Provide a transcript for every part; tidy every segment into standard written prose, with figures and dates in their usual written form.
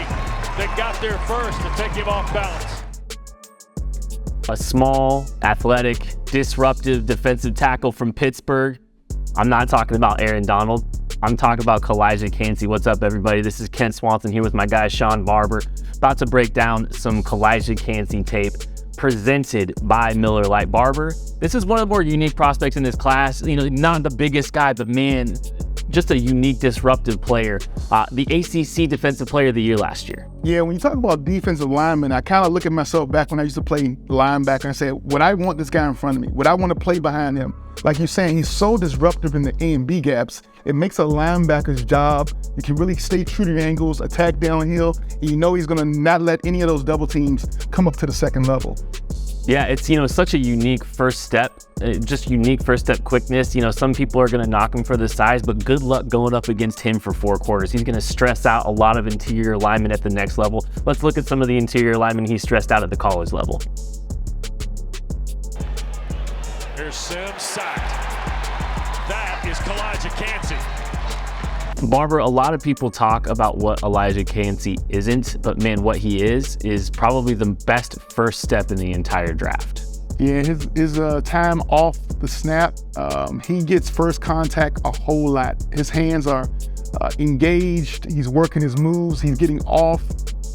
that got there first to take him off balance. A small, athletic, disruptive defensive tackle from Pittsburgh. I'm not talking about Aaron Donald. I'm talking about Kalijah Kancey. What's up, everybody? This is Kent Swanson here with my guy, Sean Barber. About to break down some Kalijah Kancey tape presented by Miller Lite Barber. This is one of the more unique prospects in this class. You know, not the biggest guy, but man, just a unique, disruptive player. The ACC Defensive Player of the Year last year. Yeah, when you talk about defensive linemen, I kind of look at myself back when I used to play linebacker and say, would I want this guy in front of me? Would I want to play behind him? Like you're saying, he's so disruptive in the A and B gaps. It makes a linebacker's job. You can really stay true to your angles, attack downhill. And you know he's going to not let any of those double teams come up to the second level. Yeah, it's, such a unique first step, just unique first step quickness. Some people are going to knock him for the size, but good luck going up against him for 4 quarters. He's going to stress out a lot of interior linemen at the next level. Let's look at some of the interior linemen he stressed out at the college level. Here's Sims sacked. That is Kalijah Kancey. Barber, a lot of people talk about what Kalijah Kancey isn't, but man, what he is probably the best first step in the entire draft. Yeah, his time off the snap, he gets first contact a whole lot. His hands are engaged, he's working his moves, he's getting off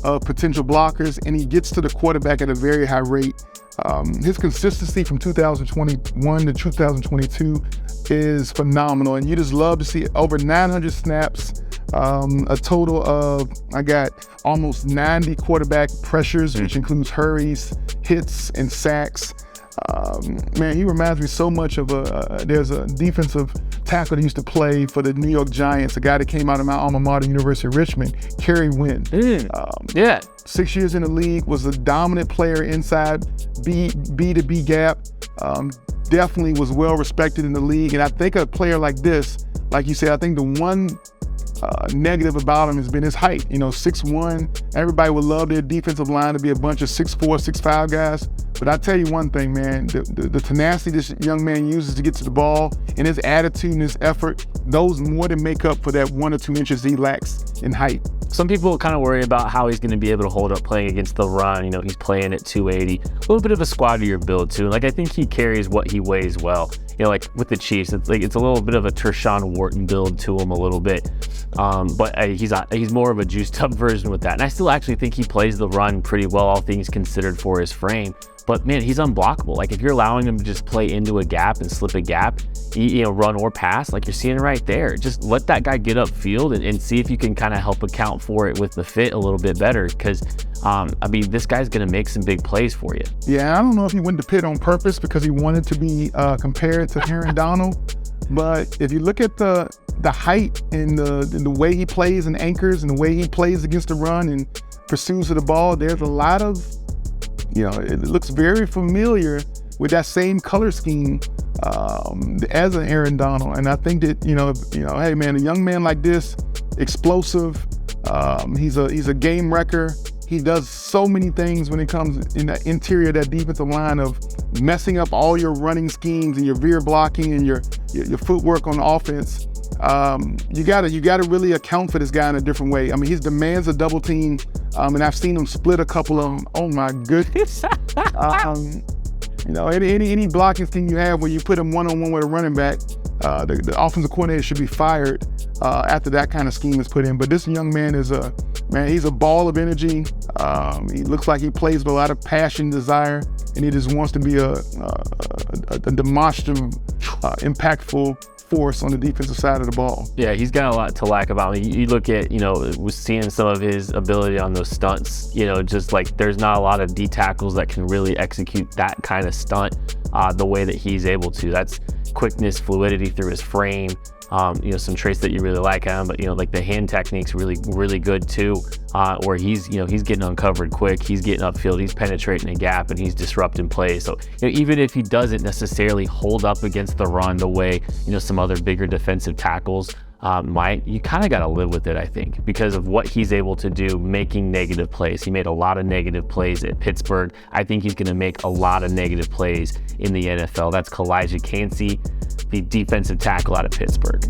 potential blockers, and he gets to the quarterback at a very high rate. His consistency from 2021 to 2022 is phenomenal, and you just love to see over 900 snaps, a total of, I got almost 90 quarterback pressures, which includes hurries, hits, and sacks. Man, he reminds me so much of there's a defensive tackle that used to play for the New York Giants, a guy that came out of my alma mater, University of Richmond, Kerry Wynn. Yeah. 6 years in the league, was a dominant player inside B to B gap. Definitely was well respected in the league. And I think a player like this, like you said, I think the one negative about him has been his height. 6'1", everybody would love their defensive line to be a bunch of 6'4", 6'5" guys. But I tell you one thing, man, the tenacity this young man uses to get to the ball and his attitude and his effort, those more than make up for that 1 or 2 inches he lacks in height. Some people kind of worry about how he's going to be able to hold up playing against the run. He's playing at 280, a little bit of a squattier build too. Like, I think he carries what he weighs well. Like with the Chiefs, it's a little bit of a Tershawn Wharton build to him a little bit. But he's more of a juiced up version with that. And I still actually think he plays the run pretty well, all things considered, for his frame. But man, he's unblockable. Like, if you're allowing him to just play into a gap and slip a gap, run or pass, like you're seeing right there, just let that guy get upfield and see if you can kind of help account for it with the fit a little bit better. Because this guy's going to make some big plays for you. Yeah, I don't know if he went to Pitt on purpose because he wanted to be compared to Aaron Donald. But if you look at the height and the way he plays and anchors and the way he plays against the run and pursues of the ball, there's a lot of, it looks very familiar with that same color scheme as an Aaron Donald. And I think that, hey man, a young man like this, explosive, he's a game wrecker. He does so many things when it comes in the interior of that defensive line of messing up all your running schemes and your veer blocking and your footwork on offense. You gotta really account for this guy in a different way. He demands a double team, and I've seen him split a couple of them. Oh my goodness. Any blocking scheme you have where you put him one-on-one with a running back, the offensive coordinator should be fired after that kind of scheme is put in. But this young man he's a ball of energy. He looks like he plays with a lot of passion, desire, and he just wants to be a demonstrative, impactful force on the defensive side of the ball. Yeah, he's got a lot to lack about. You look at, was seeing some of his ability on those stunts, just like there's not a lot of D tackles that can really execute that kind of stunt the way that he's able to. That's quickness, fluidity through his frame, some traits that you really like on him, but like the hand technique's really, really good too, where he's getting uncovered quick, he's getting upfield, he's penetrating a gap, and he's disrupting plays. So even if he doesn't necessarily hold up against the run the way some other bigger defensive tackles might, you kind of got to live with it, I think, because of what he's able to do making negative plays. He made a lot of negative plays at Pittsburgh. I think he's going to make a lot of negative plays in the NFL. That's Kalijah Kancey, the defensive tackle out of Pittsburgh.